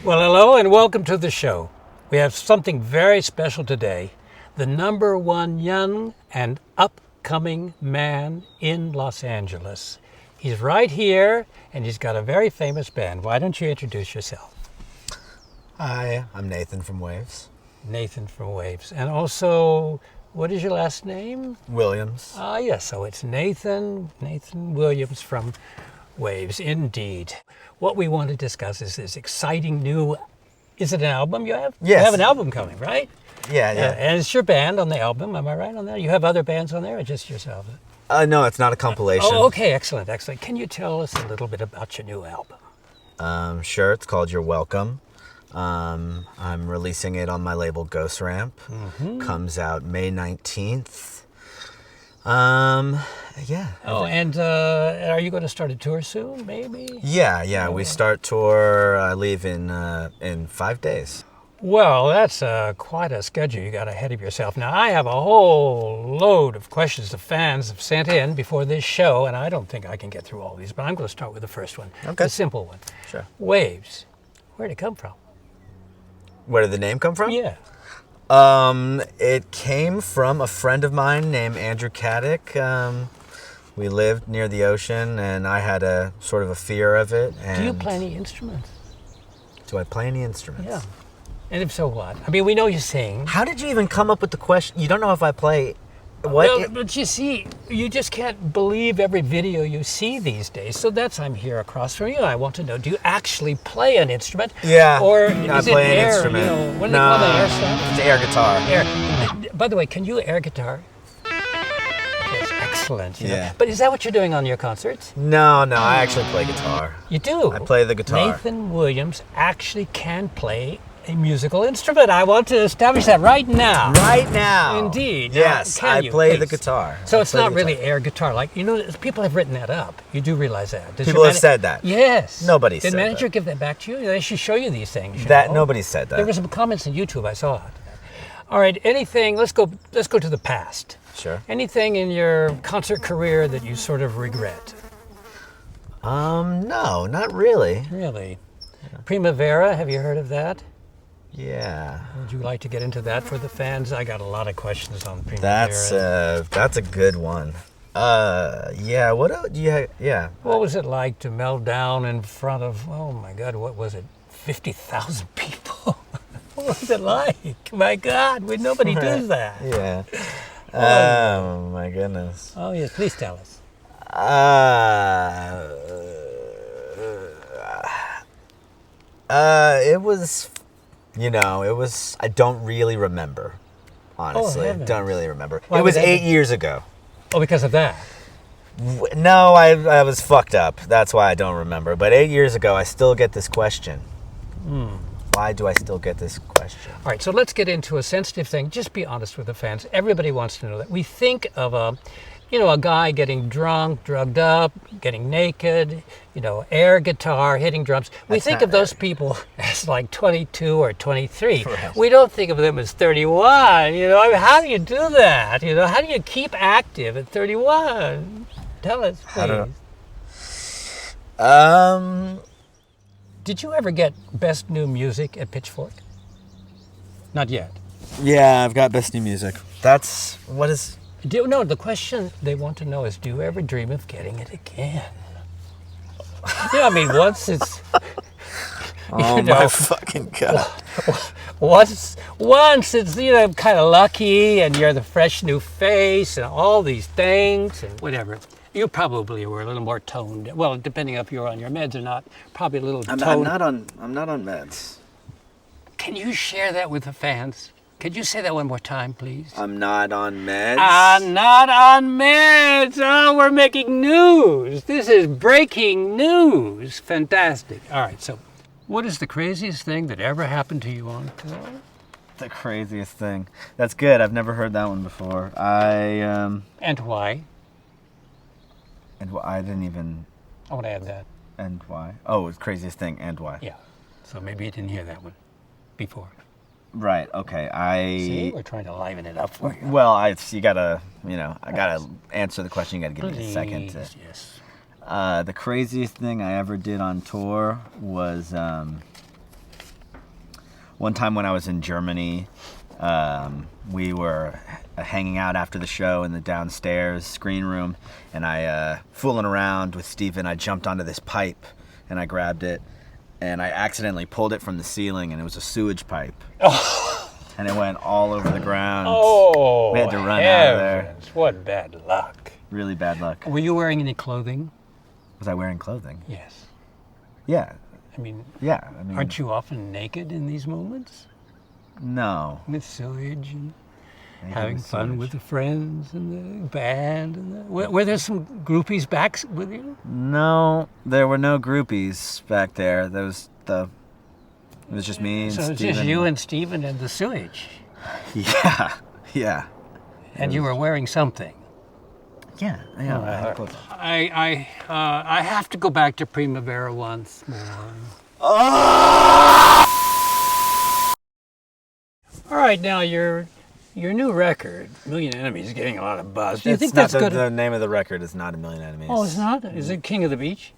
Well, hello and welcome to the show. We have something very special today. The number one young and upcoming man in Los Angeles. He's right here and he's got a very famous band. Why don't you introduce yourself? Hi, I'm Nathan from Wavves. Nathan from Wavves. And also, what is your last name? Williams. Yes, so it's Nathan Williams from Wavves, indeed. What we want to discuss is this exciting new, is it an album you have? Yes. You have an album coming, right? Yeah. And it's your band on the album, am I right on that? You have other bands on there or just yourself? No, it's not a compilation. Oh, okay, excellent. Can you tell us a little bit about your new album? Sure, it's called You're Welcome. I'm releasing it on my label Ghost Ramp. Mm-hmm. Comes out May 19th. Yeah. Oh, and are you going to start a tour soon, maybe? Yeah. We start tour, I leave in 5 days. Well, that's quite a schedule you got ahead of yourself. Now, I have a whole load of questions the fans have sent in before this show, and I don't think I can get through all these, but I'm going to start with the first one. Okay. The simple one. Sure. Wavves. Where'd it come from? Where did the name come from? Yeah. It came from a friend of mine named Andrew Caddick. We lived near the ocean, and I had a sort of a fear of it. And Do you play any instruments? Do I play any instruments? Yeah. And if so, what? I mean, we know you sing. How did you even come up with the question? You don't know if I play what? Well, but you see, you just can't believe every video you see these days. So I'm here across from you. I want to know, do you actually play an instrument? Yeah. Or I is play it an air? instrument. You know, what do they call the air stuff? It's air guitar. Air. By the way, can you air guitar? That's excellent. You know. Yeah. But is that what you're doing on your concerts? No, I actually play guitar. You do? I play the guitar. Nathan Williams actually can play a musical instrument. I want to establish that right now. Right now. Indeed. Yes, Now, I play the please? guitar. So it's not really air guitar. Like, you know, people have written that up. You do realize that. Does People your have said that. Yes. Nobody Did said manager that. give that back to you? They should show you these things. you That know? nobody said that. There were some comments on YouTube. I saw it. All right. Anything? Let's go to the past. Sure. Anything in your concert career that you sort of regret? No, not really. Really? Yeah. Primavera. Have you heard of that? Yeah. Would you like to get into that for the fans? I got a lot of questions on Primavera. That's a good one. Yeah. What else? Yeah. What was it like to melt down in front of, oh my God, what was it, 50,000 people? What was it like? My God, nobody does that. Yeah. Oh my goodness. Oh yes, please tell us. It was, I don't really remember, honestly. heavens. Don't really remember. Why it was would that 8 be? years ago. Oh, because of that. No, I was fucked up. That's why I don't remember. But 8 years ago, I still get this question. Why do I still get this question? All right, so let's get into a sensitive thing. Just be honest with the fans. Everybody wants to know that. We think of a guy getting drunk, drugged up, getting naked, air guitar, hitting drums. We think of those people as like 22 or 23. Right. We don't think of them as 31. I mean, how do you do that? How do you keep active at 31? Tell us, please. Did you ever get Best New Music at Pitchfork? Not yet. Yeah, I've got Best New Music. No, the question they want to know is, do you ever dream of getting it again? Yeah, I mean, once it's... Oh, my fucking God. Once it's, kind of lucky and you're the fresh new face and all these things and whatever. You probably were a little more toned. Well, depending if you're on your meds or not, probably a little toned. I'm not on meds. Can you share that with the fans? Could you say that one more time, please? I'm not on meds. I'm not on meds. Oh, we're making news. This is breaking news. Fantastic. All right, so what is the craziest thing that ever happened to you on tour? The craziest thing. That's good. I've never heard that one before. And why? And I didn't even... I want to add that. And why? Oh, it's craziest thing and why. Yeah. So maybe you didn't hear that one before. Right, okay. See, we're trying to liven it up for you. Well, you gotta, I gotta answer the question. You gotta give me a second. Yes. The craziest thing I ever did on tour was one time when I was in Germany, we were hanging out after the show in the downstairs screen room, and I, fooling around with Steven, I jumped onto this pipe, and I grabbed it, and I accidentally pulled it from the ceiling, and it was a sewage pipe. Oh. And it went all over the ground. Oh, we had to run out of there. What bad luck. Really bad luck. Were you wearing any clothing? Was I wearing clothing? Yes. Yeah. I mean, aren't you often naked in these moments? No. With sewage and having fun with the friends and the band. And were there some groupies back with you? No, there were no groupies back there. It was just me and So it was Steven. just you and Steven and the sewage. Yeah. And you were wearing something. Yeah. I had clothes on. I have to go back to Primavera once more. Oh! All right, now your new record, Million Enemies, is getting a lot of buzz. Do you think not that's good? The name of the record is not A Million Enemies. Oh, it's not? Is it King of the Beach?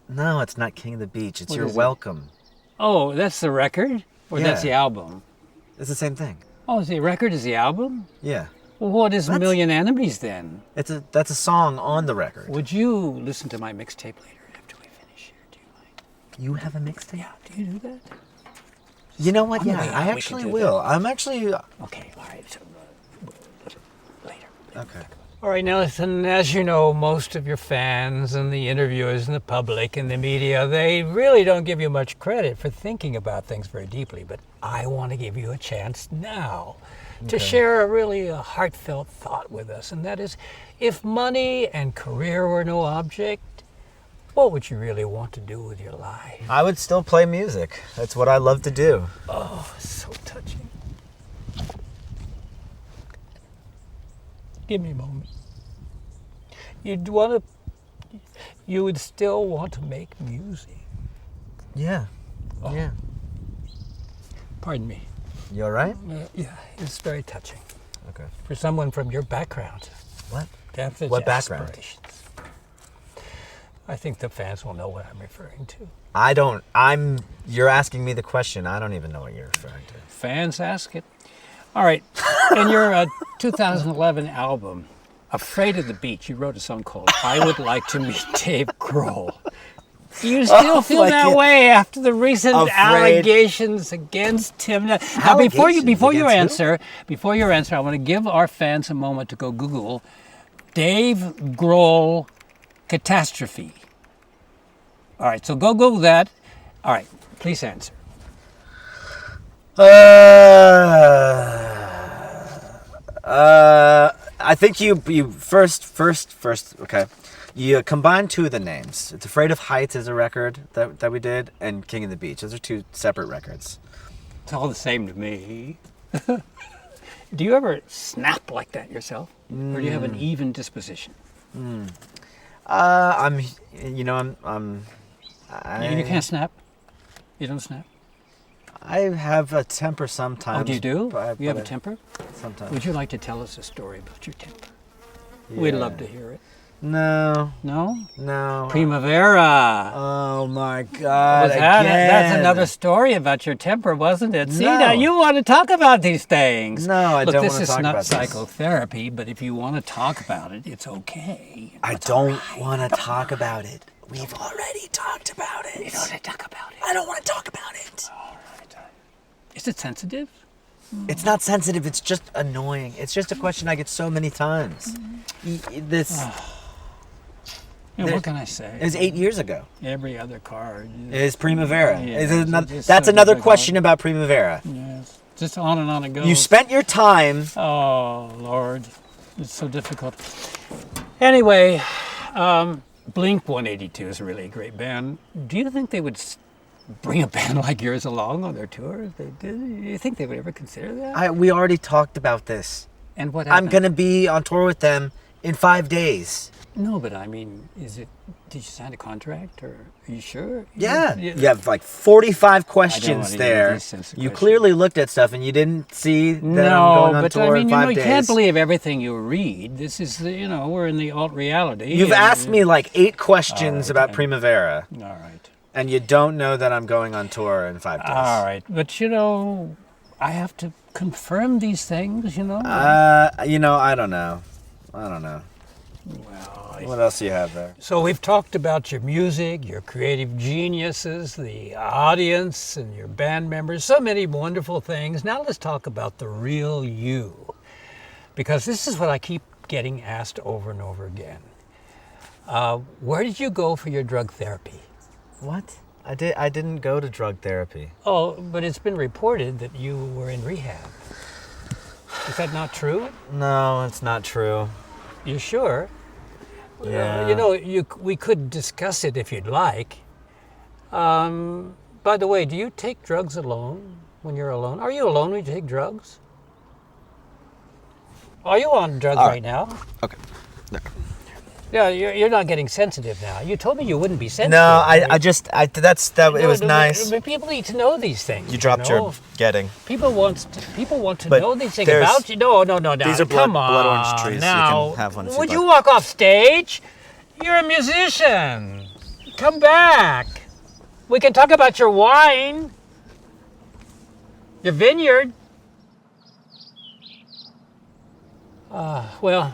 No, it's not King of the Beach. It's What You're is it? Welcome. Oh, that's the record? Or that's the album? It's the same thing. Oh, the record is the album? Yeah. Well, what is Million Enemies then? That's a song on the record. Would you listen to my mixtape later after we finish here? Do you mind? You have a mixtape? Yeah, do you do that? You know what? On the way Yeah, out, I we actually can do will. I'm actually... Okay, all right. So, later. Okay. All right, Nelson, as you know, most of your fans and the interviewers and the public and the media, they really don't give you much credit for thinking about things very deeply, but I want to give you a chance now to share a heartfelt thought with us, and that is, if money and career were no object, what would you really want to do with your life? I would still play music. That's what I love to do. Oh, so touching. Give me a moment. You would still want to make music. Yeah. Oh. Yeah. Pardon me. You all right? Yeah, it's very touching. Okay. For someone from your background. What? To have such What background? aspirations. I think the fans will know what I'm referring to. You're asking me the question. I don't even know what you're referring to. Fans ask it. All right. In your 2011 album, Afraid of the Beach, you wrote a song called I Would Like to Meet Dave Grohl. Do you still feel that way after the recent allegations against him? Now, before you answer, I want to give our fans a moment to go Google Dave Grohl catastrophe. All right, so go Google that. All right, please answer. I think you first, okay. You combine two of the names. It's Afraid of Heights is a record that we did, and King of the Beach. Those are two separate records. It's all the same to me. Do you ever snap like that yourself? Or do you have an even disposition? You can't snap? You don't snap? I have a temper sometimes. Oh, do you do? You have a but temper? Sometimes. Would you like to tell us a story about your temper? Yeah. We'd love to hear it. No. No? No. Primavera. Oh my God! That's another story about your temper, wasn't it? See, now you want to talk about these things. No, I don't want to talk about this. Look, this is not psychotherapy, but if you want to talk about it, it's okay. I don't want to talk about it. We've already talked about it. You don't want to talk about it. I don't want to talk about it. All right. Is it sensitive? It's not sensitive. It's just annoying. It's just a question I get so many times. What can I say? It was 8 years ago. Every other card is Primavera. Yeah, That's another question about Primavera. Yes. Just on and on it goes. You spent your time. Oh, Lord. It's so difficult. Anyway, Blink 182 is a really great band. Do you think they would bring a band like yours along on their tour? Do you think they would ever consider that? We already talked about this. And what happened? I'm going to be on tour with them in 5 days. No, but I mean, did you sign a contract, or are you sure? Yeah. You have like 45 questions there. You clearly looked at stuff and you didn't see that I'm going on tour in 5 days. You can't believe everything you read. This is, we're in the alt reality. You've asked me like 8 questions about Primavera. All right. And you don't know that I'm going on tour in 5 days. All right, but I have to confirm these things. I don't know. Well, What else do you have there? so we've talked about your music, your creative geniuses, the audience, and your band members. So many wonderful things. Now let's talk about the real you, because this is what I keep getting asked over and over again. Where did you go for your drug therapy? What? I didn't go to drug therapy. Oh, but it's been reported that you were in rehab. Is that not true? No, it's not true. You sure? Yeah. We could discuss it if you'd like. By the way, do you take drugs alone when you're alone? Are you alone when you take drugs? Are you on drugs right now? Okay. No. Yeah, you're not getting sensitive now. You told me you wouldn't be sensitive. No, it was nice. But people need to know these things. You dropped your getting. People want to But know these things there's- about you. No. These are Come blood on, orange trees. now. You can have one if you'd Would you like. walk off stage? You're a musician. Come back. We can talk about your wine, your vineyard. Well,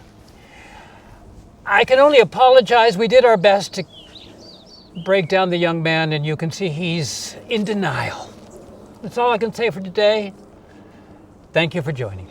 I can only apologize. We did our best to break down the young man, and you can see he's in denial. That's all I can say for today. Thank you for joining us.